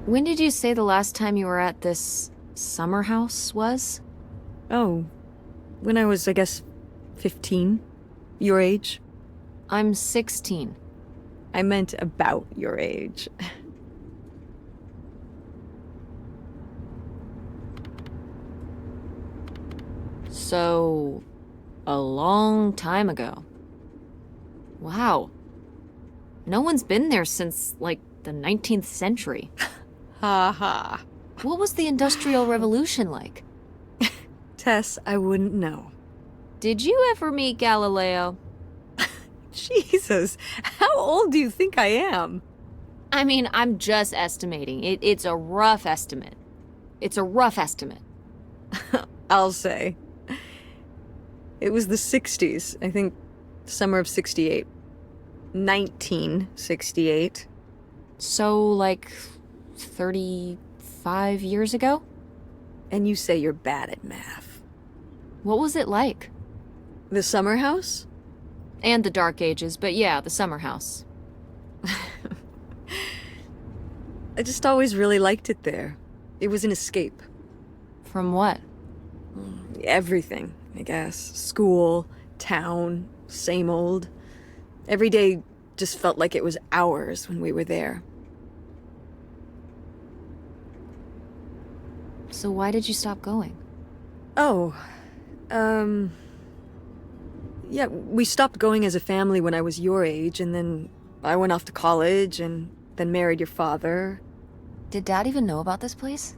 When did you say the last time you were at this summer house was? Oh, when I was, I guess, 15. Your age? I'm 16. I meant about your age. So, a long time ago. Wow. No one's been there since, like, the 19th century. Ha ha. What was the Industrial Revolution like? Tess, I wouldn't know. Did you ever meet Galileo? Jesus, how old do you think I am? I mean, I'm just estimating. It's a rough estimate. It's a rough estimate. I'll say. It was the 60s, I think, summer of 68. 1968. So, like, 35 years ago? And you say you're bad at math. What was it like? The summer house? And the Dark Ages, but yeah, the summer house. I just always really liked it there. It was an escape. From what? Everything, I guess. School, town, same old. Every day just felt like it was hours when we were there. So why did you stop going? Oh, yeah, we stopped going as a family when I was your age, and then I went off to college, and then married your father. Did Dad even know about this place?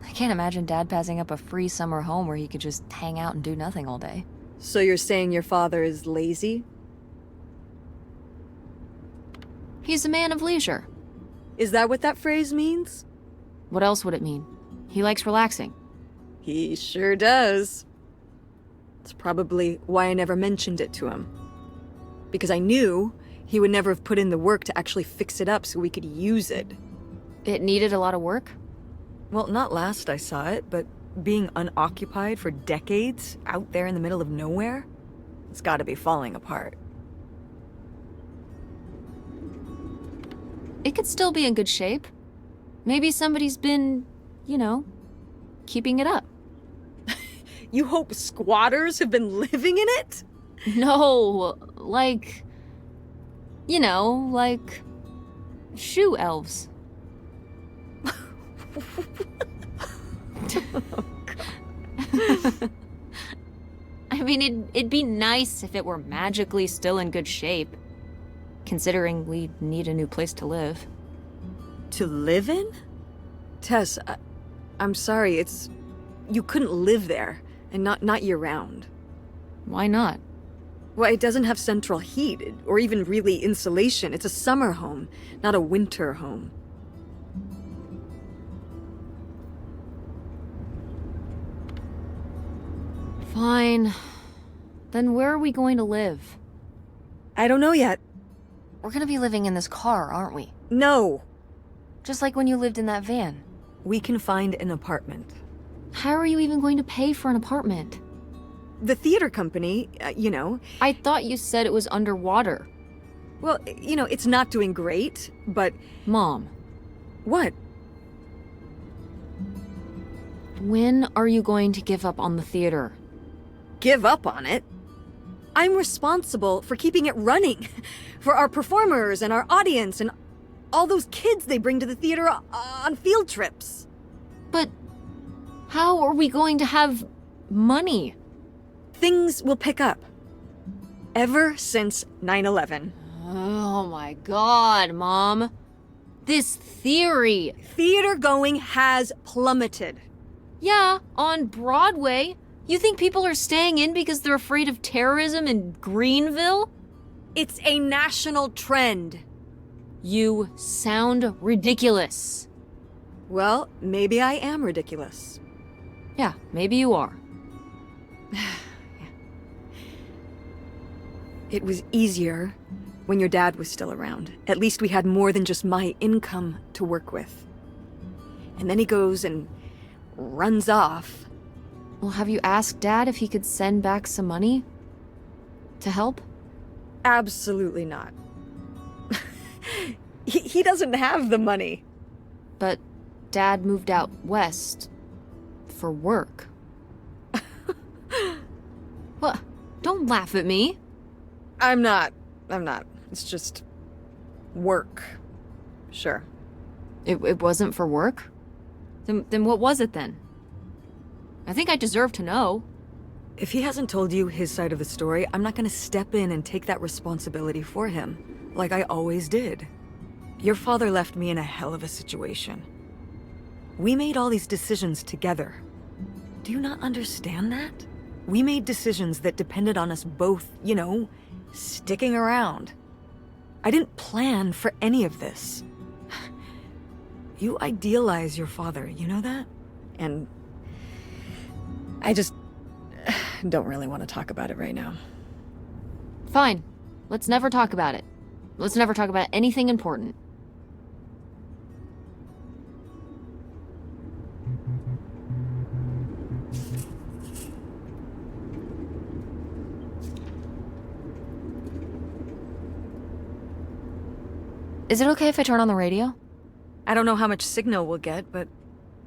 I can't imagine Dad passing up a free summer home where he could just hang out and do nothing all day. So you're saying your father is lazy? He's a man of leisure. Is that what that phrase means? What else would it mean? He likes relaxing. He sure does. It's probably why I never mentioned it to him. Because I knew he would never have put in the work to actually fix it up so we could use it. It needed a lot of work? Well, not last I saw it, but being unoccupied for decades out there in the middle of nowhere, it's gotta be falling apart. It could still be in good shape. Maybe somebody's been, you know, keeping it up. You hope squatters have been living in it? No, like... You know, like... shoe elves. I mean, it'd be nice if it were magically still in good shape. Considering we need a new place to live. To live in? Tess, I'm sorry, it's... You couldn't live there, and not year-round. Why not? Well, it doesn't have central heat, or even really insulation. It's a summer home, not a winter home. Fine. Then where are we going to live? I don't know yet. We're gonna be living in this car, aren't we? No. Just like when you lived in that van. We can find an apartment. How are you even going to pay for an apartment? The theater company, you know... I thought you said it was underwater. Well, you know, it's not doing great, but... Mom. What? When are you going to give up on the theater? Give up on it? I'm responsible for keeping it running. For our performers and our audience and all those kids they bring to the theater on field trips. But how are we going to have money? Things will pick up. Ever since 9/11. Oh my God, Mom. This theory. Theater going has plummeted. Yeah, on Broadway. You think people are staying in because they're afraid of terrorism in Greenville? It's a national trend. You sound ridiculous. Well, maybe I am ridiculous. Yeah, maybe you are. It was easier when your dad was still around. At least we had more than just my income to work with. And then he goes and runs off. Well, have you asked Dad if he could send back some money? To help? Absolutely not. He doesn't have the money. But Dad moved out west for work. What? Don't laugh at me. I'm not. It's just work. Sure. It wasn't for work? Then what was it then? I think I deserve to know. If he hasn't told you his side of the story, I'm not gonna step in and take that responsibility for him, like I always did. Your father left me in a hell of a situation. We made all these decisions together. Do you not understand that? We made decisions that depended on us both, you know, sticking around. I didn't plan for any of this. You idealize your father, you know that? And I just don't really want to talk about it right now. Fine. Let's never talk about it. Let's never talk about anything important. Is it okay if I turn on the radio? I don't know how much signal we'll get, but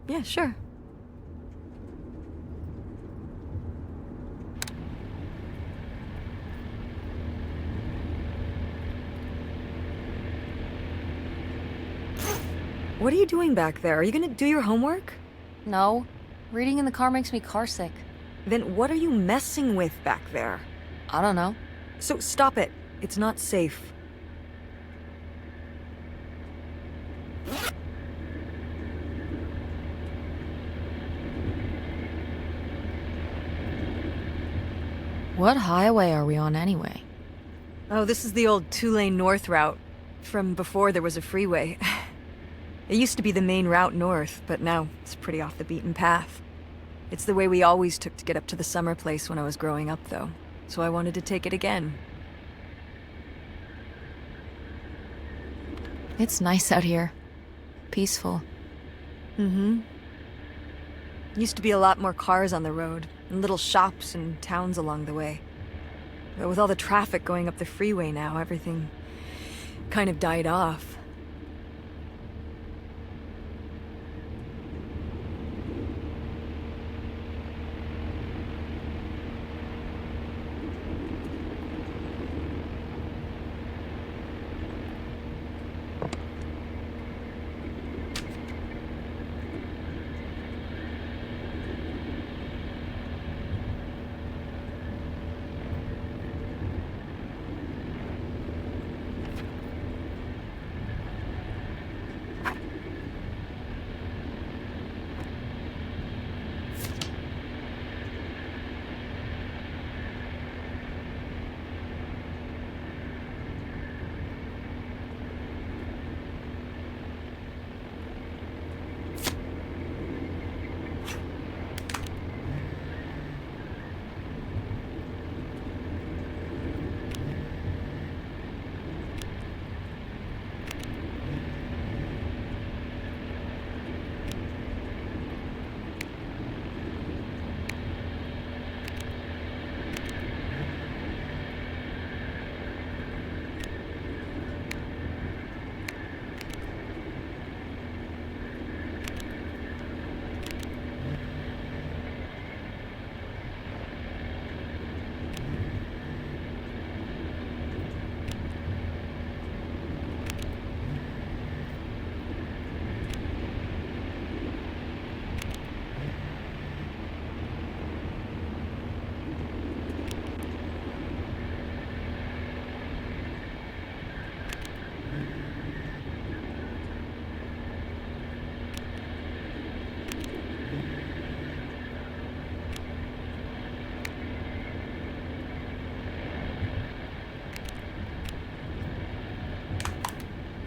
yeah, sure. What are you doing back there? Are you gonna do your homework? No. Reading in the car makes me carsick. Then what are you messing with back there? I don't know. So stop it. It's not safe. What highway are we on anyway? Oh, this is the old two-lane north route, from before there was a freeway. It used to be the main route north, but now it's pretty off the beaten path. It's the way we always took to get up to the summer place when I was growing up, though, so I wanted to take it again. It's nice out here. Peaceful. Mm-hmm. Used to be a lot more cars on the road, and little shops and towns along the way. But with all the traffic going up the freeway now, everything kind of died off.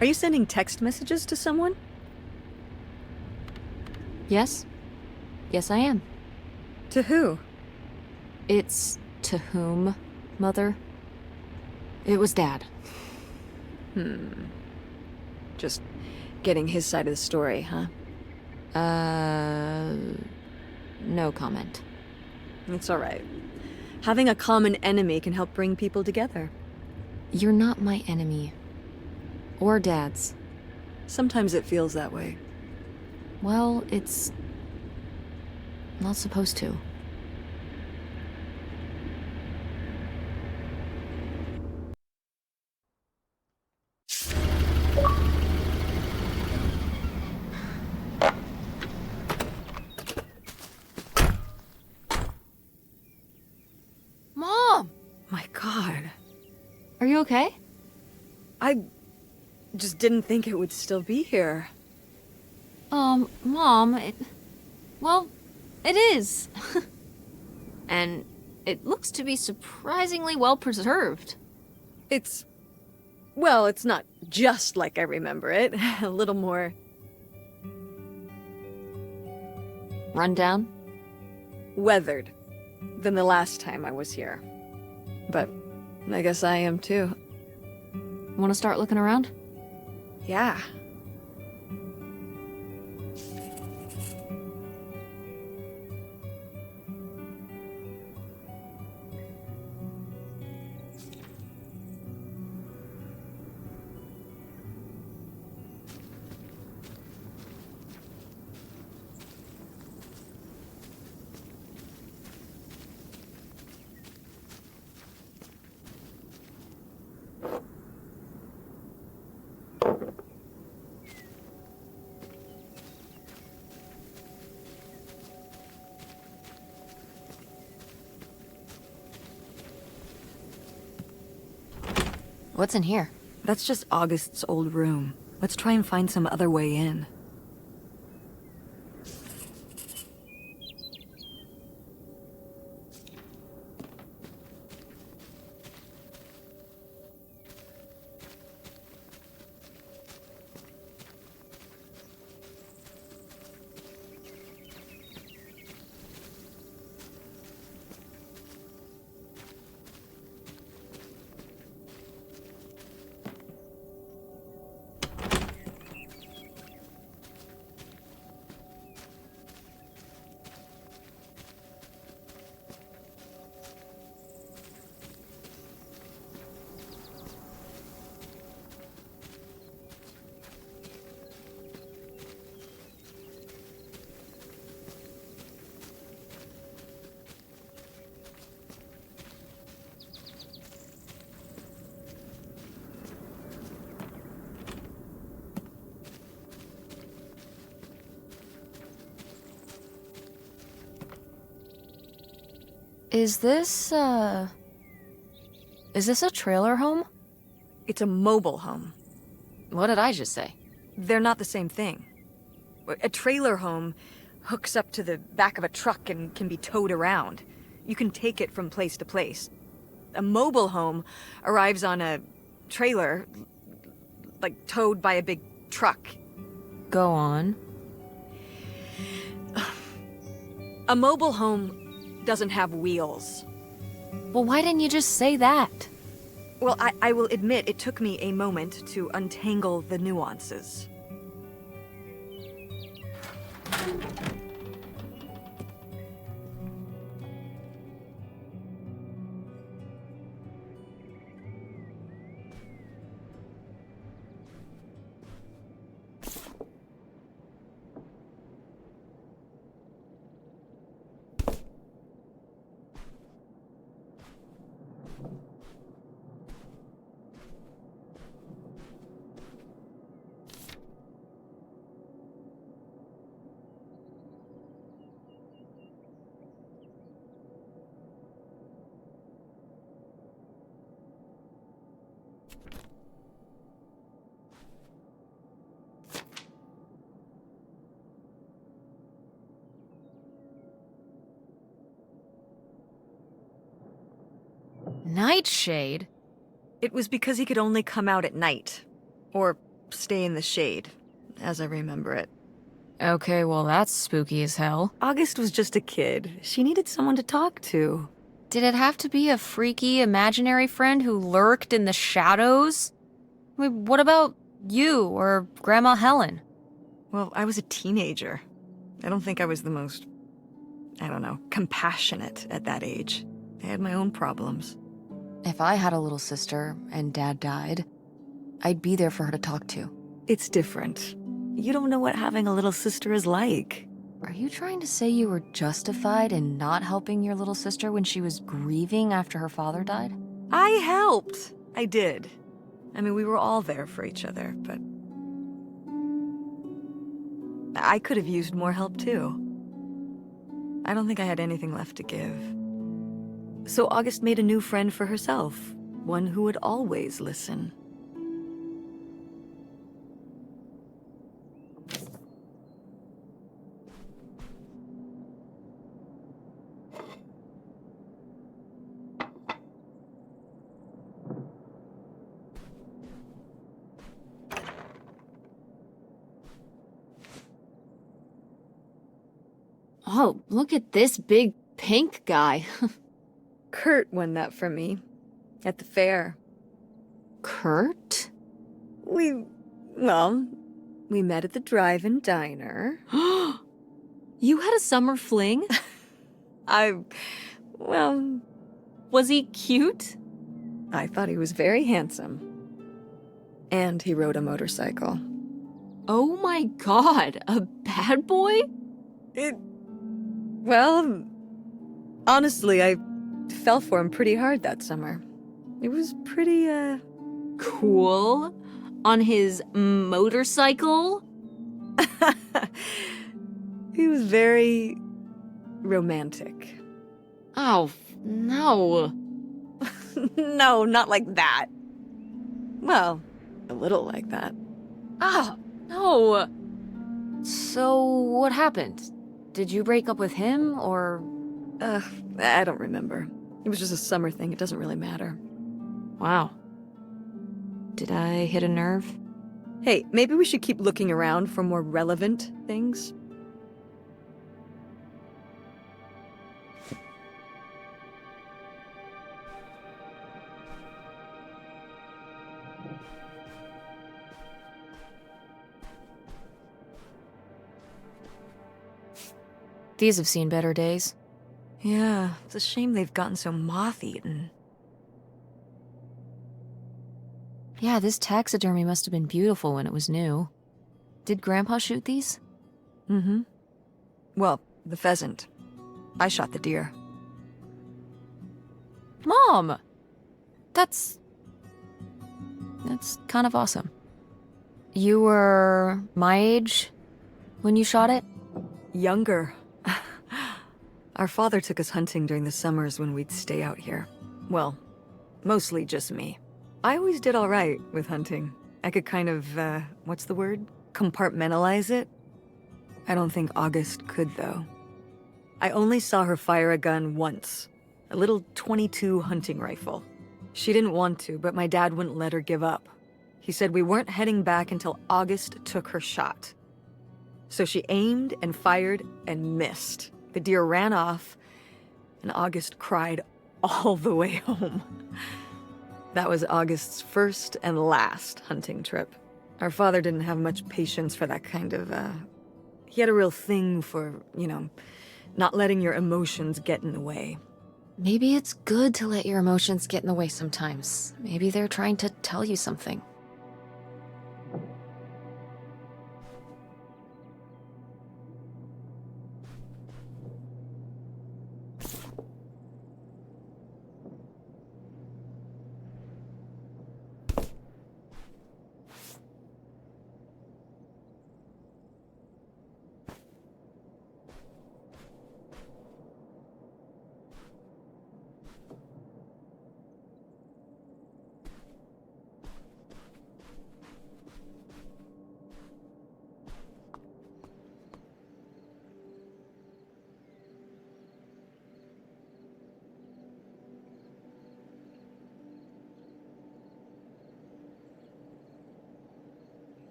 Are you sending text messages to someone? Yes? Yes, I am. To who? It's to whom, Mother? It was Dad. Just getting his side of the story, huh? No comment. It's all right. Having a common enemy can help bring people together. You're not my enemy. Or Dad's. Sometimes it feels that way. Well, it's not supposed to. Mom! My God. Are you okay? I just didn't think it would still be here. Mom, well, it is. And it looks to be surprisingly well preserved. Well, it's not just like I remember it. A little more... Rundown? weathered than the last time I was here. But I guess I am too. Want to start looking around? Yeah. What's in here? That's just August's old room. Let's try and find some other way in. Is this a trailer home? It's a mobile home. What did I just say? They're not the same thing. A trailer home hooks up to the back of a truck and can be towed around. You can take it from place to place. A mobile home arrives on a trailer, like towed by a big truck. Go on. A mobile home doesn't have wheels. Well, why didn't you just say that? Well, I will admit it took me a moment to untangle the nuances. Nightshade? It was because he could only come out at night. Or stay in the shade, as I remember it. Okay, well that's spooky as hell. August was just a kid. She needed someone to talk to. Did it have to be a freaky imaginary friend who lurked in the shadows? I mean, what about you or Grandma Helen? Well, I was a teenager. I don't think I was the most, compassionate at that age. I had my own problems. If I had a little sister and Dad died, I'd be there for her to talk to. It's different. You don't know what having a little sister is like. Are you trying to say you were justified in not helping your little sister when she was grieving after her father died? I helped. I did. I mean, we were all there for each other, but I could have used more help too. I don't think I had anything left to give. So August made a new friend for herself, one who would always listen. Oh, look at this big pink guy. Kurt won that for me at the fair. Kurt? We met at the drive-in diner. You had a summer fling? Was he cute? I thought he was very handsome. And he rode a motorcycle. Oh my god, a bad boy? Honestly, I fell for him pretty hard that summer. It was pretty, Cool. On his motorcycle? He was very romantic. Oh, no. No, not like that. Well, a little like that. Oh, no. So, what happened? Did you break up with him, or...? I don't remember. It was just a summer thing. It doesn't really matter. Wow. Did I hit a nerve? Hey, maybe we should keep looking around for more relevant things. These have seen better days. Yeah, it's a shame they've gotten so moth-eaten. Yeah, this taxidermy must have been beautiful when it was new. Did Grandpa shoot these? Mm-hmm. Well, the pheasant. I shot the deer. Mom! That's kind of awesome. You were my age when you shot it? Younger. Our father took us hunting during the summers when we'd stay out here. Well, mostly just me. I always did all right with hunting. I could kind of, what's the word? Compartmentalize it. I don't think August could, though. I only saw her fire a gun once. A little .22 hunting rifle. She didn't want to, but my dad wouldn't let her give up. He said we weren't heading back until August took her shot. So she aimed and fired and missed. The deer ran off, and August cried all the way home. That was August's first and last hunting trip. Our father didn't have much patience for that kind of, He had a real thing for, not letting your emotions get in the way. Maybe it's good to let your emotions get in the way sometimes. Maybe they're trying to tell you something.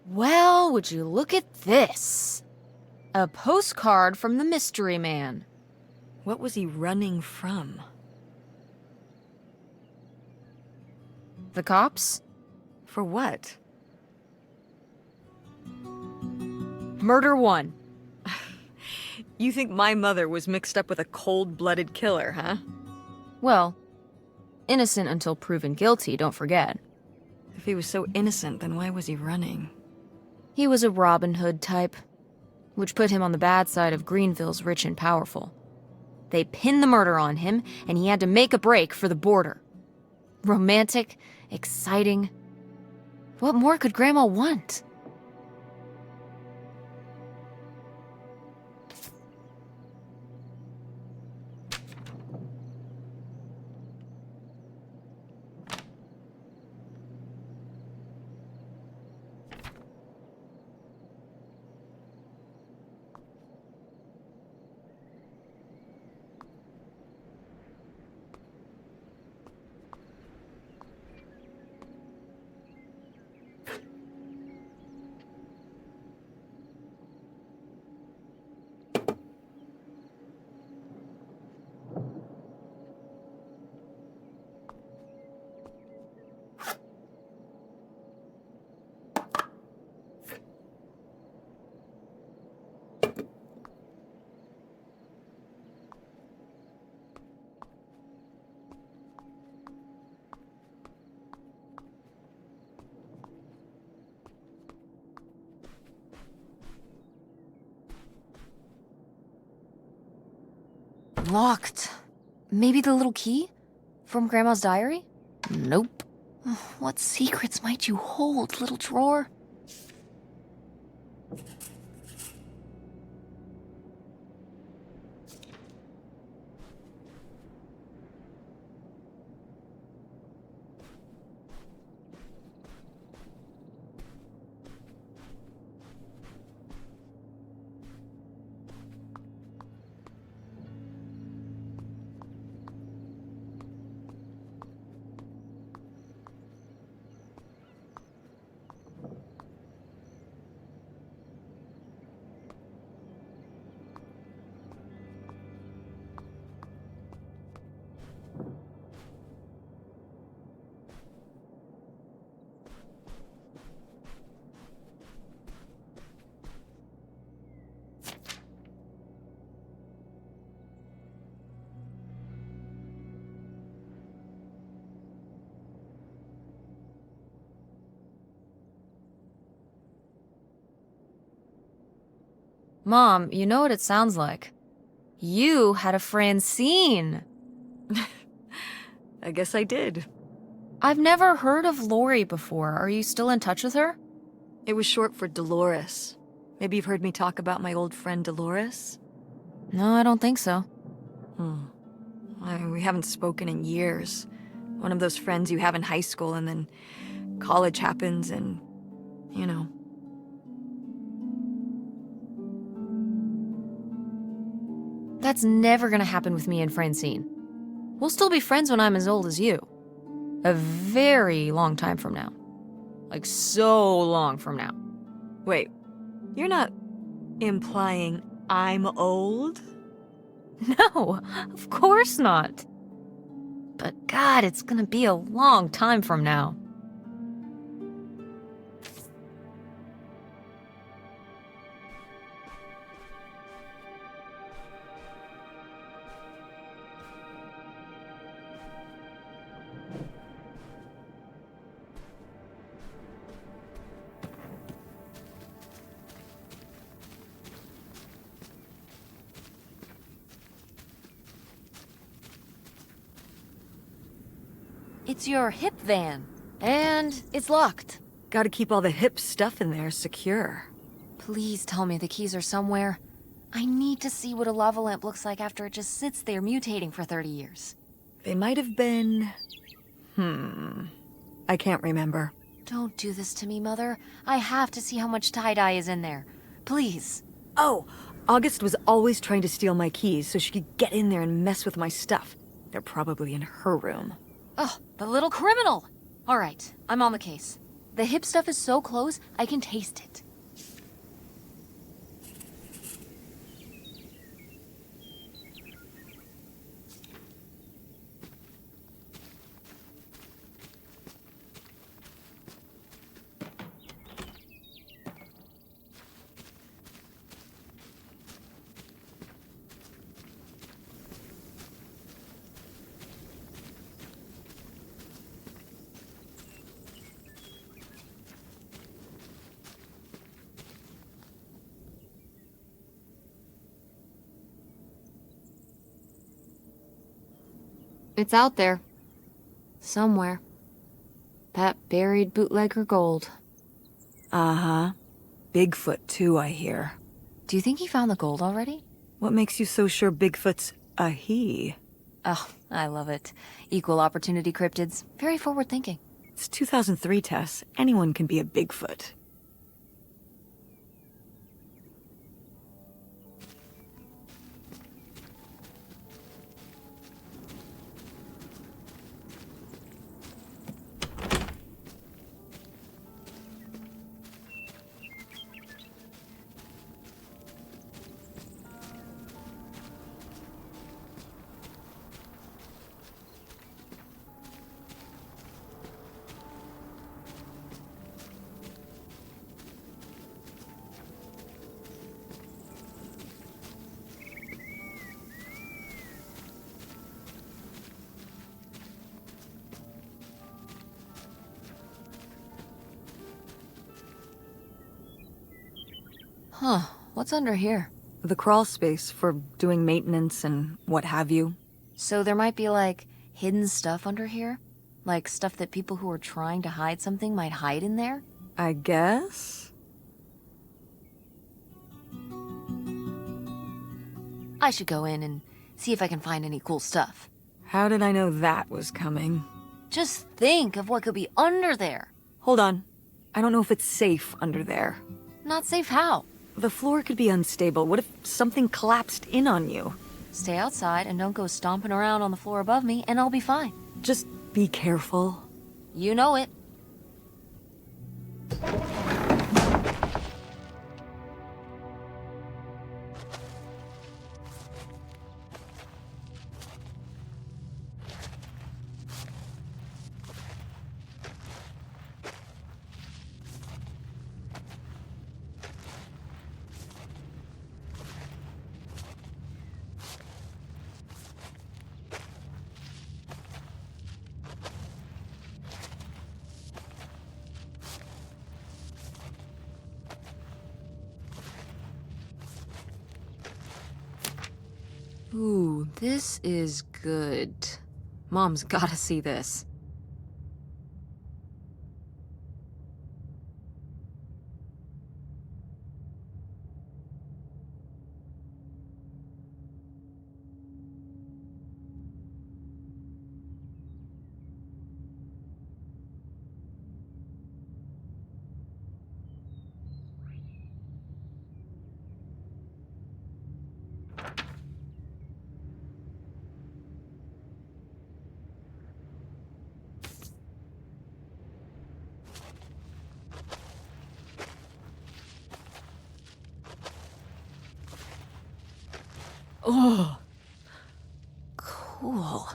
Well, would you look at this? A postcard from the mystery man. What was he running from? The cops? For what? Murder 1. You think my mother was mixed up with a cold-blooded killer, huh? Well, Innocent until proven guilty, don't forget. If he was so innocent, then why was he running? He was a Robin Hood type, which put him on the bad side of Greenville's rich and powerful. They pinned the murder on him, and he had to make a break for the border. Romantic, exciting. What more could Grandma want? Locked. Maybe the little key? From Grandma's diary? Nope. What secrets might you hold, little drawer? Mom, you know what it sounds like. You had a Francine. I guess I did. I've never heard of Lori before. Are you still in touch with her? It was short for Dolores. Maybe you've heard me talk about my old friend Dolores? No, I don't think so. We haven't spoken in years. One of those friends you have in high school and then college happens and, you know. That's never gonna happen with me and Francine. We'll still be friends when I'm as old as you. A very long time from now. Like, so long from now. Wait, you're not implying I'm old? No, of course not. But God, it's gonna be a long time from now. It's your hip van, and it's locked. Gotta keep all the hip stuff in there secure. Please tell me the keys are somewhere. I need to see what a lava lamp looks like after it just sits there mutating for 30 years. They might have been... I can't remember. Don't do this to me, Mother. I have to see how much tie-dye is in there. Please. Oh, August was always trying to steal my keys so she could get in there and mess with my stuff. They're probably in her room. Oh, the little criminal! All right, I'm on the case. The hip stuff is so close, I can taste it. It's out there. Somewhere. That buried bootlegger gold. Uh-huh. Bigfoot, too, I hear. Do you think he found the gold already? What makes you so sure Bigfoot's a he? Oh, I love it. Equal opportunity cryptids. Very forward thinking. It's 2003, Tess. Anyone can be a Bigfoot. Huh. What's under here? The crawl space for doing maintenance and what have you. So there might be, like, hidden stuff under here? Like stuff that people who are trying to hide something might hide in there? I guess? I should go in and see if I can find any cool stuff. How did I know that was coming? Just think of what could be under there. Hold on. I don't know if it's safe under there. Not safe how? The floor could be unstable. What if something collapsed in on you? Stay outside and don't go stomping around on the floor above me, and I'll be fine. Just be careful. You know it. Ooh, this is good. Mom's gotta see this. Oh, cool.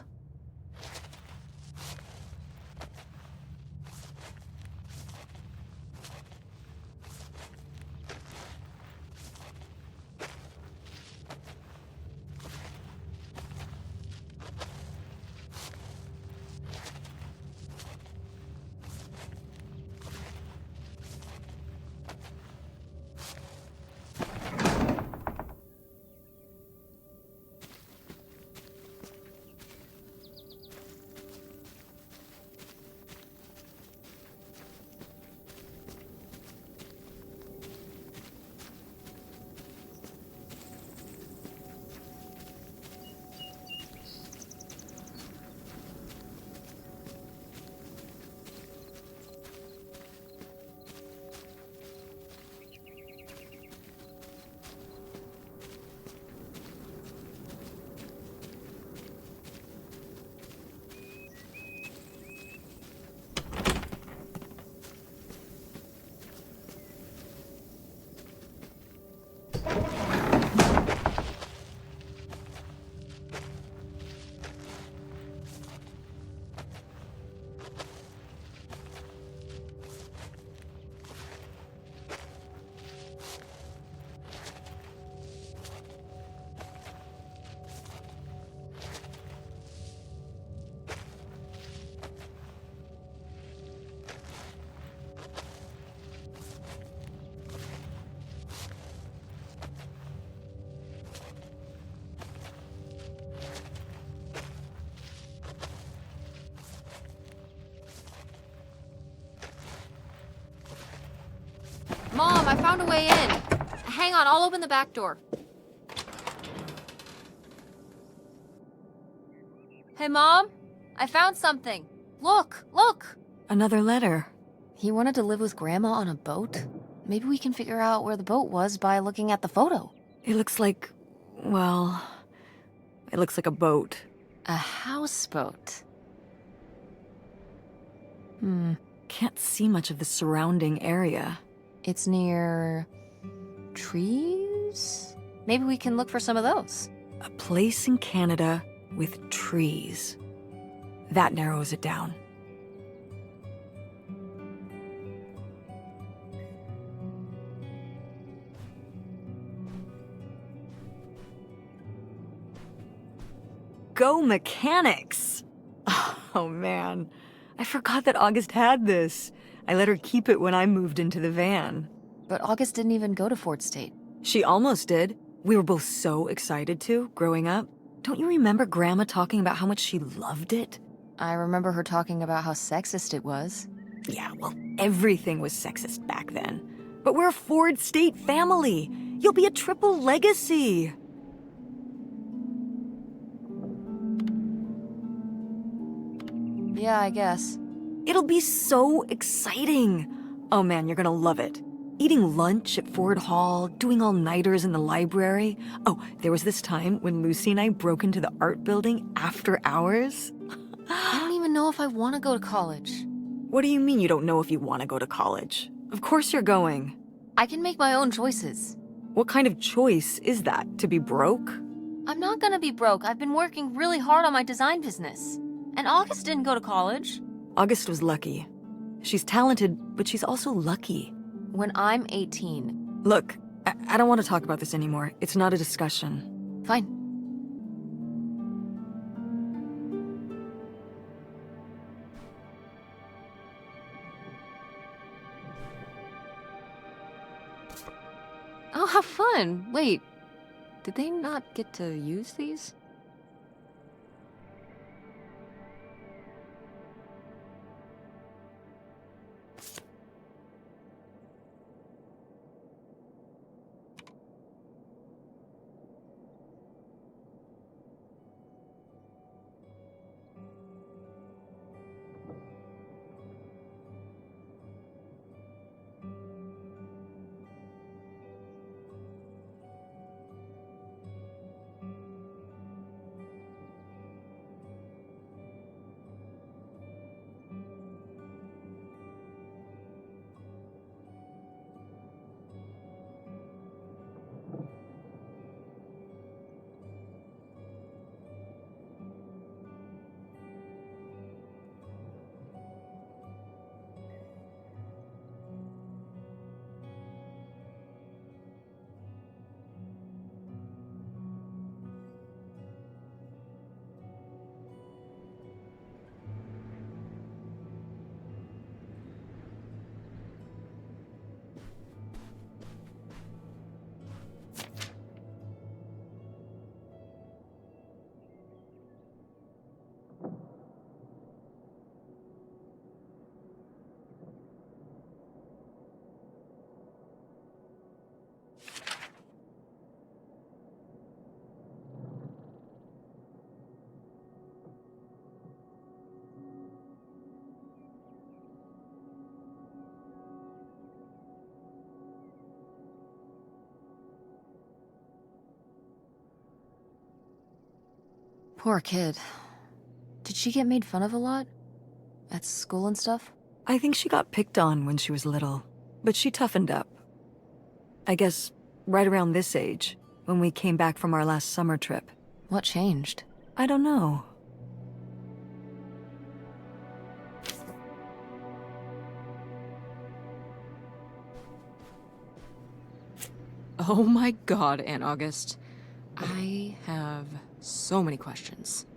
I found a way in. Hang on, I'll open the back door. Hey, Mom? I found something. Look, look! Another letter. He wanted to live with Grandma on a boat? Maybe we can figure out where the boat was by looking at the photo. It looks like, well, it looks like a boat. A houseboat. Can't see much of the surrounding area. It's near... trees? Maybe we can look for some of those. A place in Canada with trees. That narrows it down. Go mechanics! Oh man, I forgot that August had this. I let her keep it when I moved into the van. But August didn't even go to Fort State. She almost did. We were both so excited to, growing up. Don't you remember Grandma talking about how much she loved it? I remember her talking about how sexist it was. Yeah, well, everything was sexist back then. But we're a Ford State family. You'll be a triple legacy. Yeah, I guess. It'll be so exciting. Oh man, you're gonna love it. Eating lunch at Ford Hall, doing all-nighters in the library. Oh, there was this time when Lucy and I broke into the art building after hours. I don't even know if I want to go to college. What do you mean you don't know if you want to go to college? Of course you're going. I can make my own choices. What kind of choice is that? To be broke? I'm not gonna be broke. I've been working really hard on my design business. And August didn't go to college. August was lucky. She's talented, but she's also lucky. When I'm 18. Look, I don't want to talk about this anymore. It's not a discussion. Fine. Oh, how fun. Wait, did they not get to use these? Poor kid. Did she get made fun of a lot? At school and stuff? I think she got picked on when she was little, but she toughened up. I guess right around this age, when we came back from our last summer trip. What changed? I don't know. Oh my god, Aunt August. I have so many questions.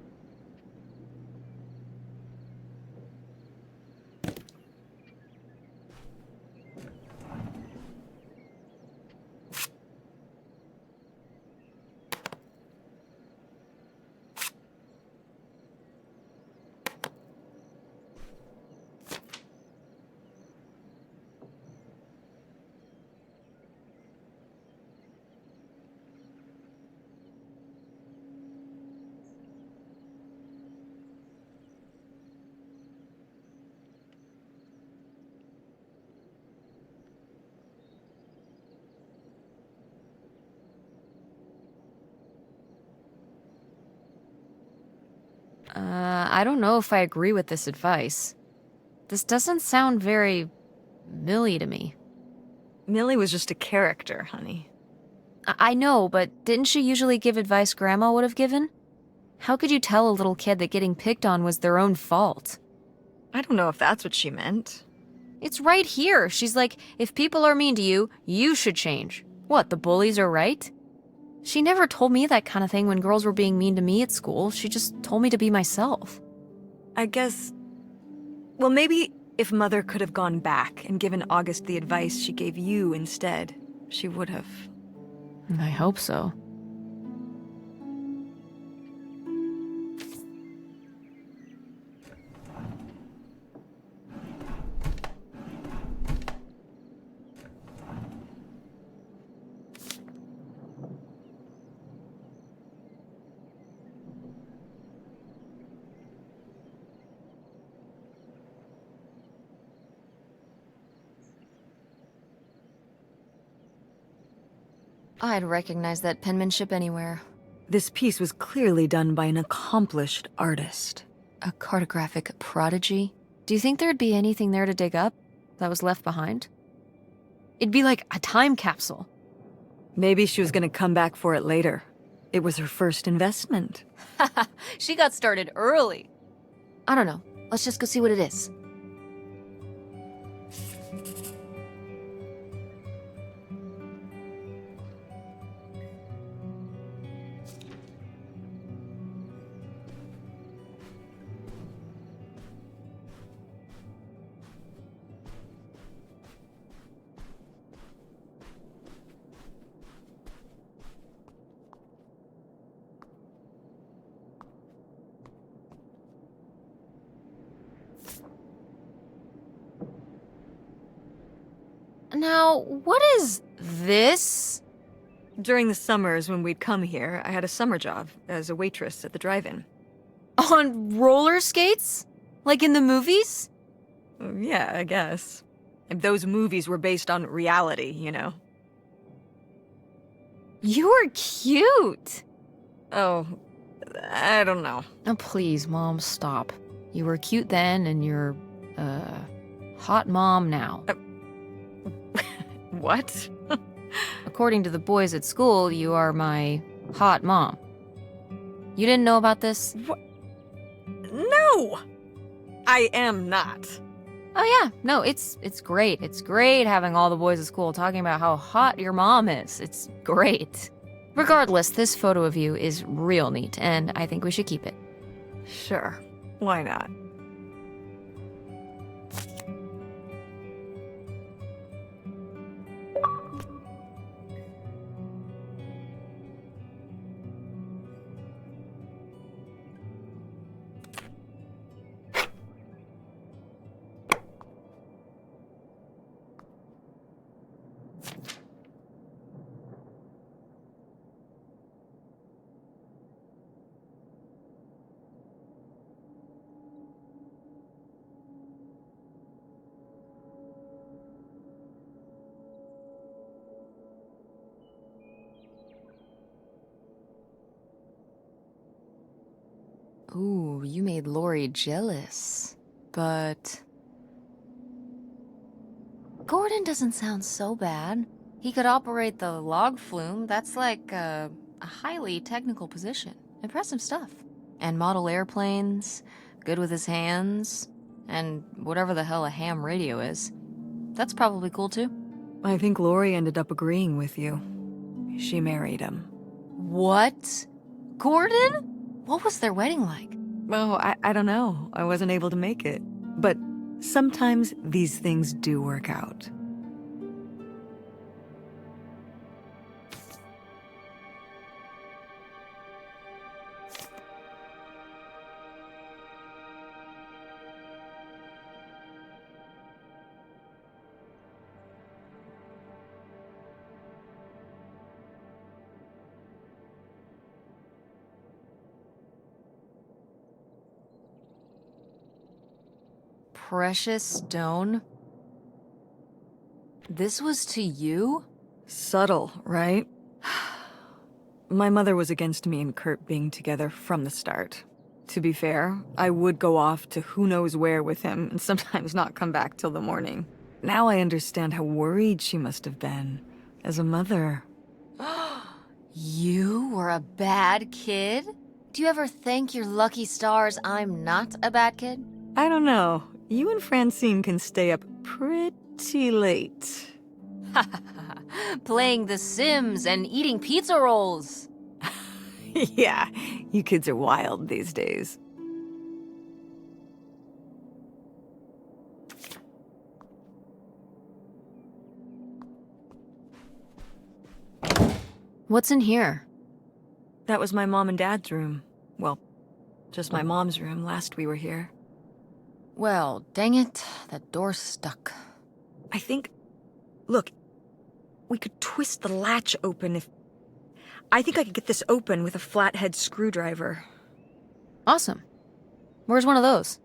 I don't know if I agree with this advice. This doesn't sound very Millie to me. Millie was just a character, honey. I know, but didn't she usually give advice Grandma would have given? How could you tell a little kid that getting picked on was their own fault? I don't know if that's what she meant. It's right here. She's like, if people are mean to you, you should change. What, the bullies are right? She never told me that kind of thing when girls were being mean to me at school. She just told me to be myself. I guess... Well, maybe if Mother could have gone back and given August the advice she gave you instead, she would have. I hope so. I'd recognize that penmanship anywhere. This piece was clearly done by an accomplished artist. A cartographic prodigy? Do you think there'd be anything there to dig up that was left behind? It'd be like a time capsule. Maybe she was gonna come back for it later. It was her first investment. She got started early. I don't know. Let's just go see what it is. Now, what is this? During the summers when we'd come here, I had a summer job as a waitress at the drive-in. On roller skates? Like in the movies? Yeah, I guess. And those movies were based on reality, you know. You're cute. Oh, I don't know. Oh, please, Mom, stop. You were cute then, and you're, hot mom now. What? According to the boys at school, you are my hot mom. You didn't know about this? What? No! I am not. Oh yeah, no, it's great. It's great having all the boys at school talking about how hot your mom is. It's great. Regardless, this photo of you is real neat, and I think we should keep it. Sure. Why not? Ooh, you made Lori jealous. But... Gordon doesn't sound so bad. He could operate the log flume. That's like a highly technical position. Impressive stuff. And model airplanes, good with his hands, and whatever the hell a ham radio is. That's probably cool too. I think Lori ended up agreeing with you. She married him. What? Gordon? What was their wedding like? Oh, I don't know. I wasn't able to make it. But sometimes these things do work out. Precious stone? This was to you? Subtle, right? My mother was against me and Kurt being together from the start. To be fair, I would go off to who knows where with him and sometimes not come back till the morning. Now I understand how worried she must have been as a mother. You were a bad kid? Do you ever thank your lucky stars I'm not a bad kid? I don't know. You and Francine can stay up pretty late. Playing The Sims and eating pizza rolls. Yeah, you kids are wild these days. What's in here? That was my mom and dad's room. Well, just my mom's room last we were here. Well, dang it, that door's stuck. I think... Look, we could twist the latch open if... I think I could get this open with a flathead screwdriver. Awesome. Where's one of those?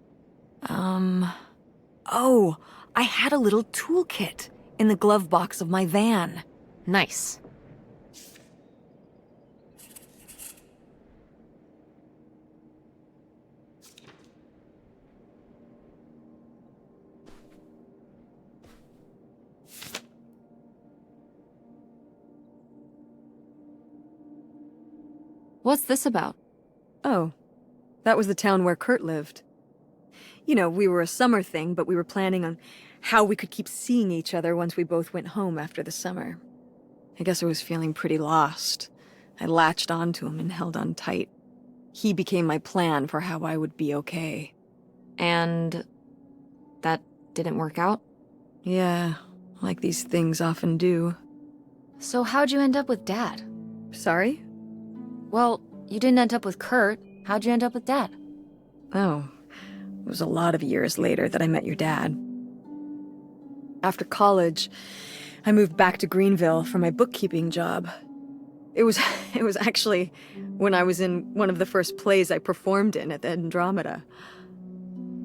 Oh, I had a little toolkit in the glove box of my van. Nice. What's this about? Oh, that was the town where Kurt lived. You know, we were a summer thing, but we were planning on how we could keep seeing each other once we both went home after the summer. I guess I was feeling pretty lost. I latched onto him and held on tight. He became my plan for how I would be okay. And that didn't work out? Yeah, like these things often do. So how'd you end up with Dad? Sorry? Well, you didn't end up with Kurt. How'd you end up with Dad? Oh, it was a lot of years later that I met your dad. After college, I moved back to Greenville for my bookkeeping job. It was actually when I was in one of the first plays I performed in at the Andromeda.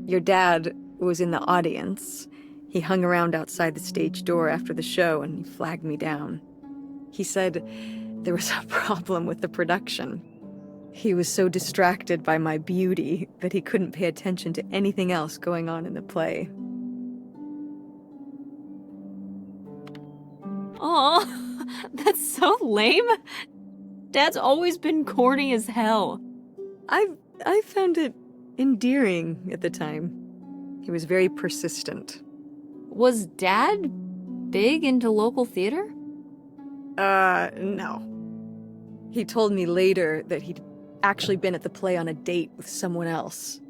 Your dad was in the audience. He hung around outside the stage door after the show and he flagged me down. He said there was a problem with the production. He was so distracted by my beauty that he couldn't pay attention to anything else going on in the play. Aw, that's so lame. Dad's always been corny as hell. I found it endearing at the time. He was very persistent. Was Dad big into local theater? No. He told me later that he'd actually been at the play on a date with someone else.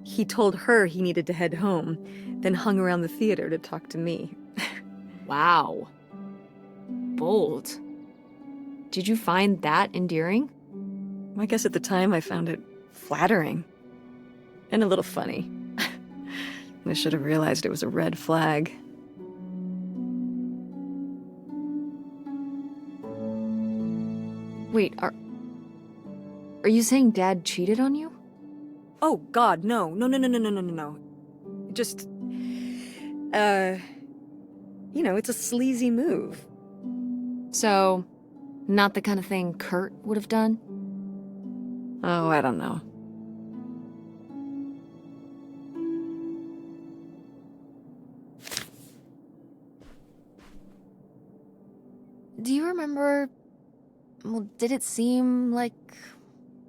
He told her he needed to head home, then hung around the theater to talk to me. Wow. Bold. Did you find that endearing? I guess at the time I found it flattering. And a little funny. I should have realized it was a red flag. Wait, are you saying Dad cheated on you? Oh, God, no. No. Just, you know, it's a sleazy move. So, not the kind of thing Kurt would have done? Oh, I don't know. Do you remember... Well, did it seem like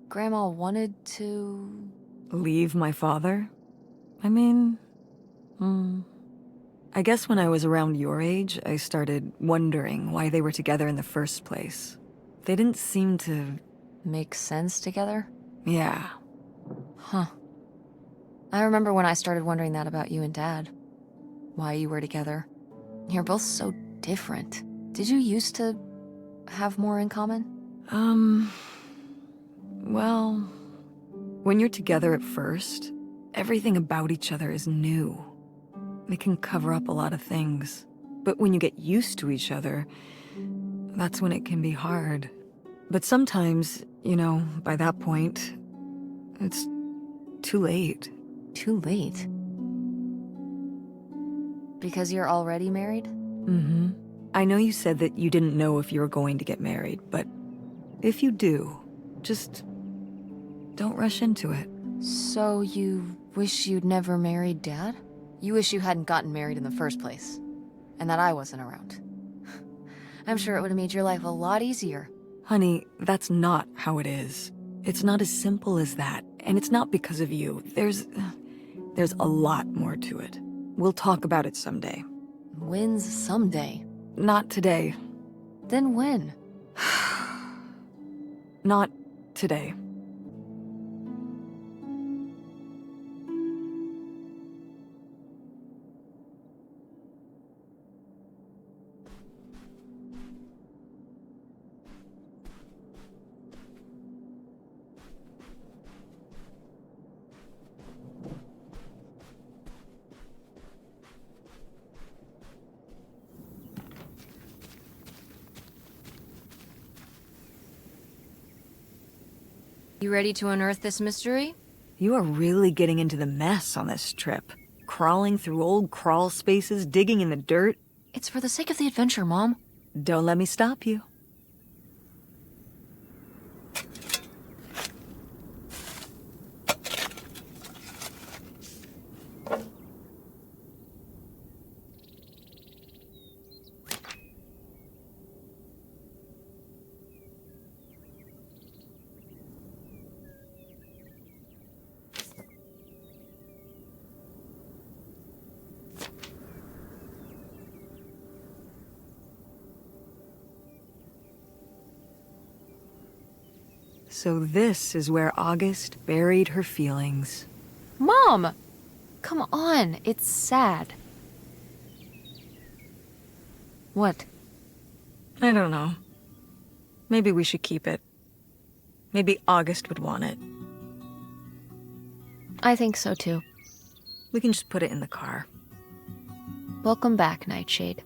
Grandma wanted to... Leave my father? I mean... I guess when I was around your age, I started wondering why they were together in the first place. They didn't seem to... Make sense together? Yeah. Huh. I remember when I started wondering that about you and Dad. Why you were together. You're both so different. Did you used to have more in common? Well... When you're together at first, everything about each other is new. It can cover up a lot of things. But when you get used to each other, that's when it can be hard. But sometimes, you know, by that point, it's too late. Too late? Because you're already married? Mm-hmm. I know you said that you didn't know if you were going to get married, but if you do, just don't rush into it. So you wish you'd never married Dad? You wish you hadn't gotten married in the first place, and that I wasn't around. I'm sure it would have made your life a lot easier. Honey, that's not how it is. It's not as simple as that, and it's not because of you. There's a lot more to it. We'll talk about it someday. When's someday? Not today. Then when? Not today. You ready to unearth this mystery? You are really getting into the mess on this trip. Crawling through old crawl spaces, digging in the dirt. It's for the sake of the adventure, Mom. Don't let me stop you. So this is where August buried her feelings. Mom! Come on, it's sad. What? I don't know. Maybe we should keep it. Maybe August would want it. I think so too. We can just put it in the car. Welcome back, Nightshade.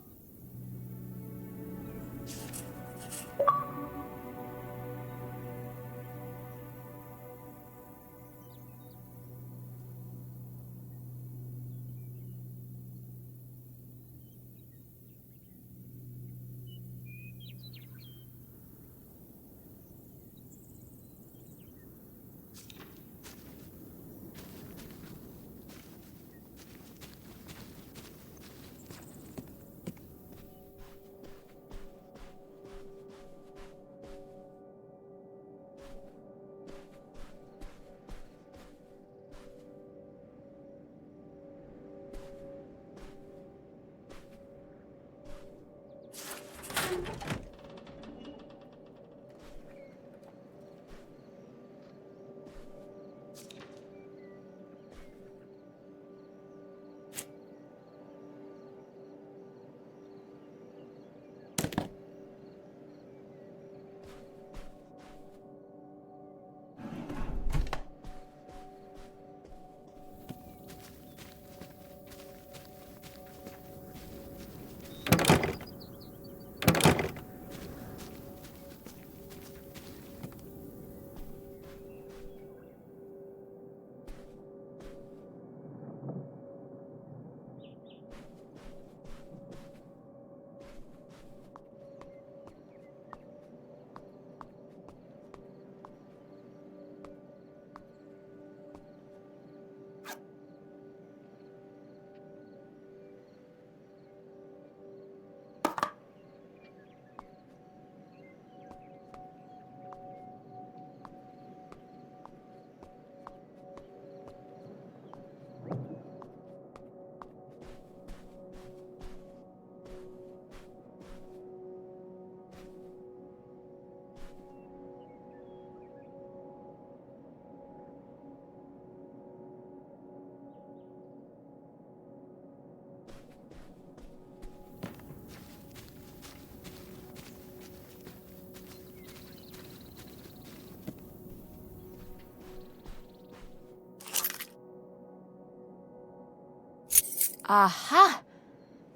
Aha!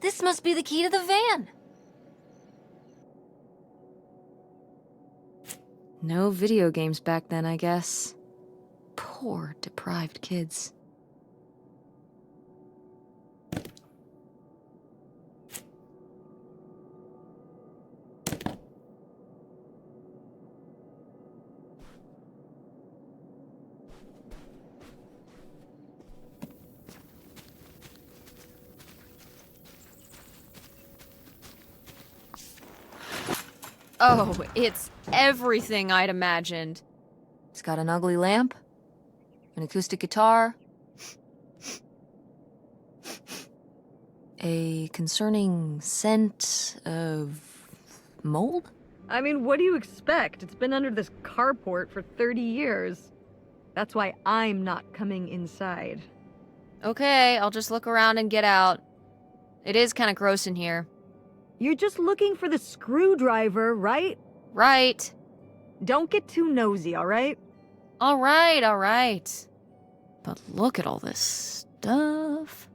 This must be the key to the van. No video games back then, I guess. Poor, deprived kids. Oh, it's everything I'd imagined. It's got an ugly lamp, an acoustic guitar, a concerning scent of mold? I mean, what do you expect? It's been under this carport for 30 years. That's why I'm not coming inside. Okay, I'll just look around and get out. It is kind of gross in here. You're just looking for the screwdriver, right? Right. Don't get too nosy, alright? Alright. But look at all this stuff.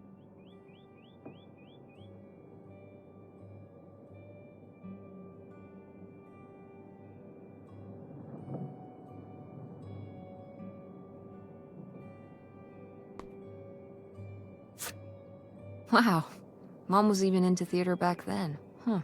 Wow. Mom was even into theater back then. Huh.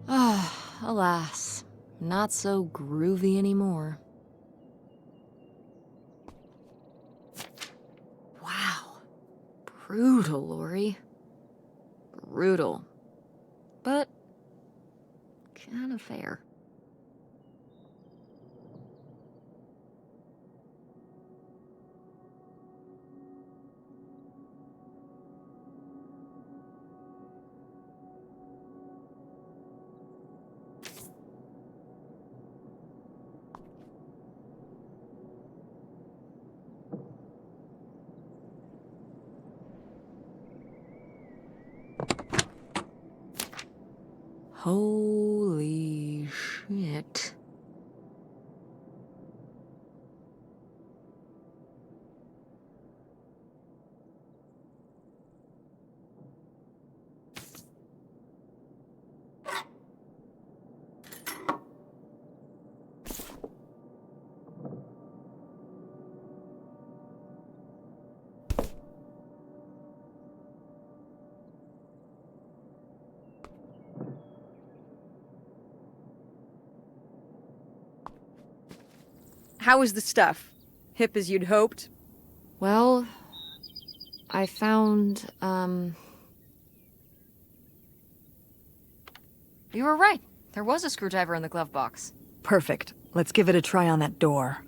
Ah, alas. Not so groovy anymore. Wow. Brutal, Lori. Brutal. But kind of fair. Holy shit. How was the stuff? Hip as you'd hoped? Well, I found, You were right. There was a screwdriver in the glove box. Perfect. Let's give it a try on that door.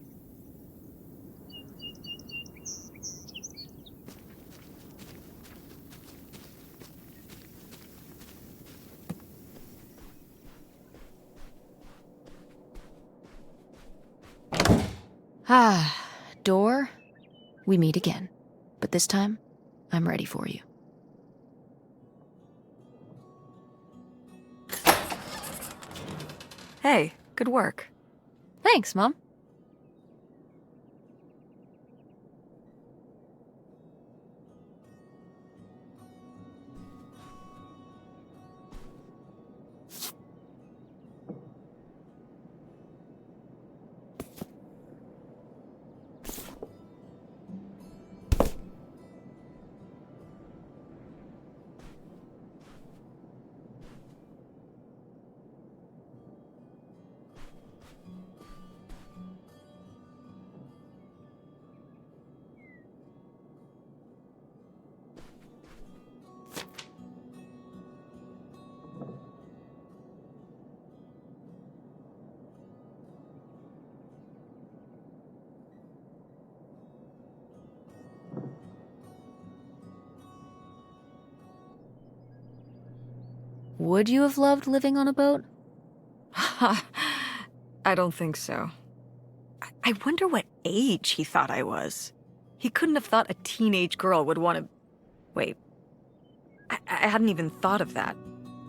Ah, door, we meet again. But this time, I'm ready for you. Hey, good work. Thanks, Mom. Would you have loved living on a boat? I don't think so. I wonder what age he thought I was. He couldn't have thought a teenage girl would want to... Wait. I hadn't even thought of that.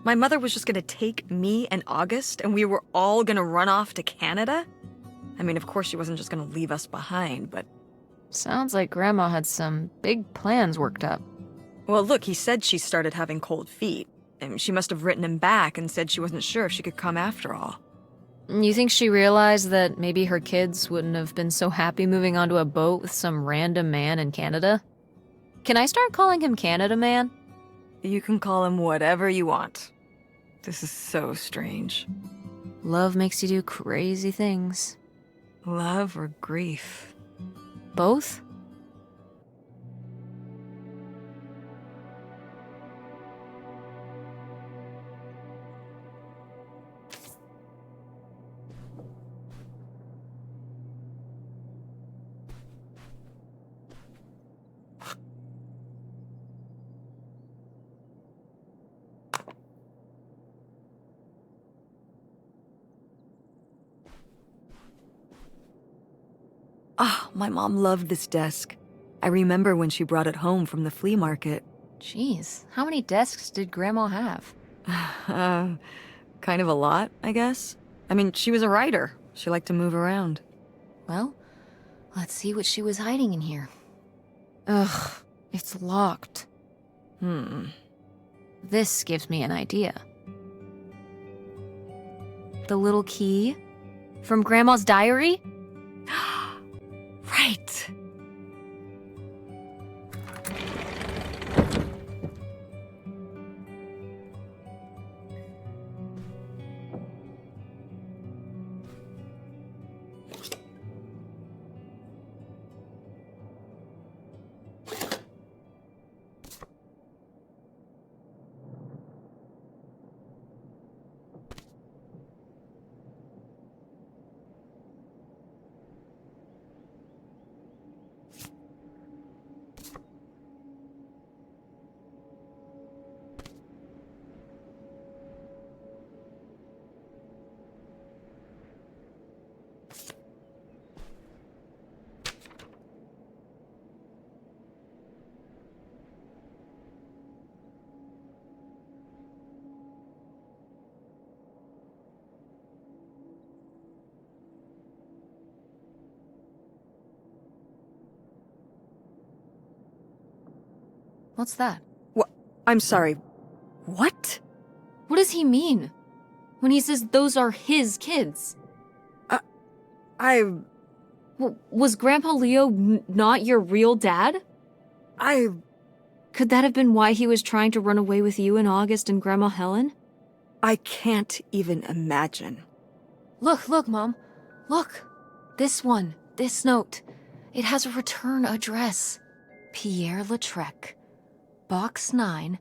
My mother was just gonna take me and August, and we were all gonna run off to Canada? I mean, of course she wasn't just gonna leave us behind, but... Sounds like Grandma had some big plans worked up. Well, look, he said she started having cold feet. And she must have written him back and said she wasn't sure if she could come after all. You think she realized that maybe her kids wouldn't have been so happy moving onto a boat with some random man in Canada? Can I start calling him Canada Man? You can call him whatever you want. This is so strange. Love makes you do crazy things. Love or grief? Both? Ah, my mom loved this desk. I remember when she brought it home from the flea market. Jeez, how many desks did Grandma have? Kind of a lot, I guess. I mean, she was a writer. She liked to move around. Well, let's see what she was hiding in here. Ugh, it's locked. This gives me an idea. The little key? From Grandma's diary? Right. What's that? What? I'm sorry. What? What does he mean? When he says those are his kids? Was Grandpa Leo not your real dad? Could that have been why he was trying to run away with you and August and Grandma Helen? I can't even imagine. Look, Mom. Look. This one. This note. It has a return address. Pierre Lautrec. Box 9,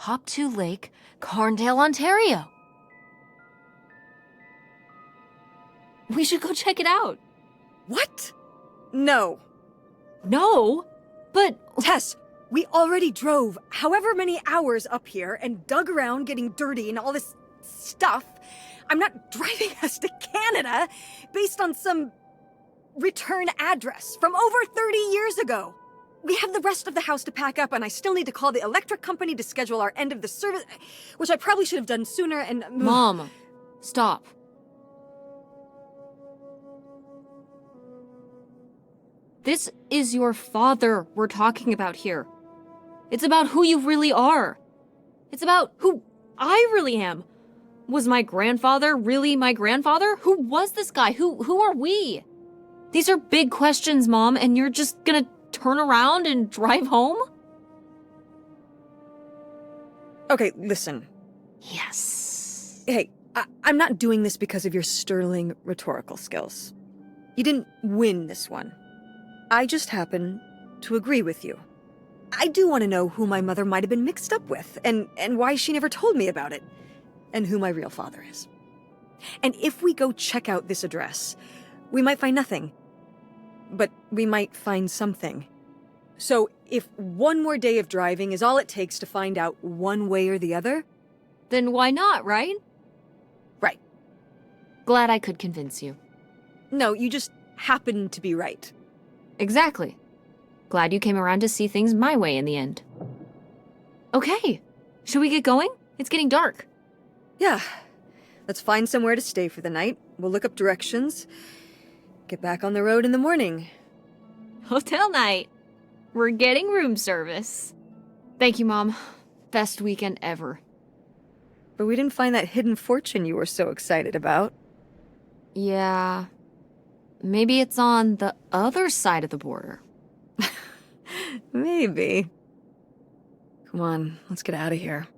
Hop2 Lake, Carndale, Ontario. We should go check it out. What? No. No? But... Tess, we already drove however many hours up here and dug around getting dirty and all this stuff. I'm not driving us to Canada based on some return address from over 30 years ago. We have the rest of the house to pack up, and I still need to call the electric company to schedule our end of the service, which I probably should have done sooner, and... Mom, stop. This is your father we're talking about here. It's about who you really are. It's about who I really am. Was my grandfather really my grandfather? Who was this guy? Who are we? These are big questions, Mom, and you're just gonna turn around and drive home? Okay, listen. Yes. Hey, I'm not doing this because of your sterling rhetorical skills. You didn't win this one. I just happen to agree with you. I do want to know who my mother might have been mixed up with, and why she never told me about it, and who my real father is. And if we go check out this address, we might find nothing. But we might find something. So if one more day of driving is all it takes to find out one way or the other... Then why not, right? Right. Glad I could convince you. No, you just happen to be right. Exactly. Glad you came around to see things my way in the end. Okay, should we get going? It's getting dark. Yeah. Let's find somewhere to stay for the night. We'll look up directions. Get back on the road in the morning. Hotel night. We're getting room service. Thank you, Mom. Best weekend ever. But we didn't find that hidden fortune you were so excited about. Yeah. Maybe it's on the other side of the border. Maybe. Come on, let's get out of here.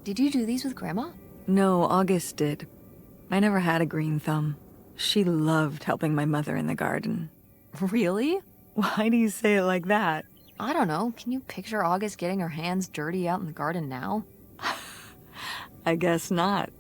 Did you do these with Grandma? No, August did. I never had a green thumb. She loved helping my mother in the garden. Really? Why do you say it like that? I don't know. Can you picture August getting her hands dirty out in the garden now? I guess not.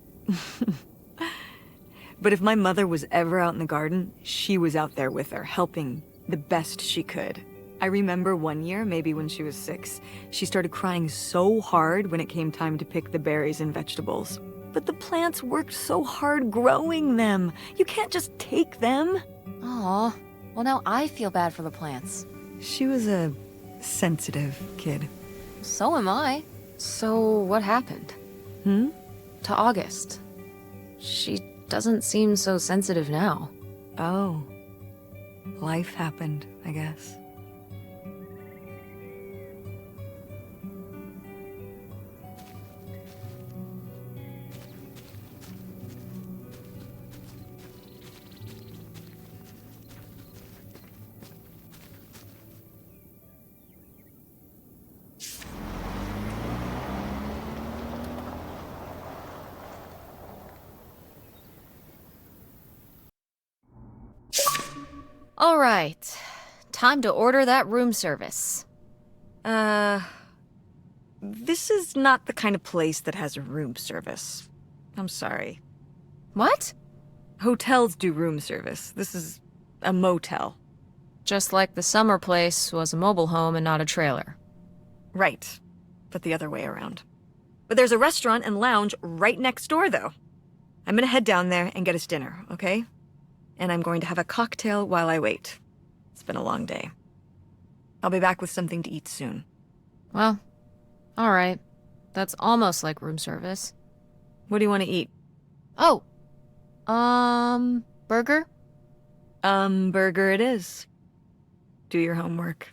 But if my mother was ever out in the garden, she was out there with her, helping the best she could. I remember one year, maybe when she was 6, she started crying so hard when it came time to pick the berries and vegetables. But the plants worked so hard growing them. You can't just take them. Aw. Well, now I feel bad for the plants. She was a sensitive kid. So am I. So what happened? Hmm? To August. She doesn't seem so sensitive now. Oh. Life happened, I guess. All right. Time to order that room service. This is not the kind of place that has room service. I'm sorry. What? Hotels do room service. This is a motel. Just like the summer place was a mobile home and not a trailer. Right. But the other way around. But there's a restaurant and lounge right next door, though. I'm gonna head down there and get us dinner, okay? And I'm going to have a cocktail while I wait. It's been a long day. I'll be back with something to eat soon. Well, all right. That's almost like room service. What do you want to eat? Oh. Burger? Burger it is. Do your homework.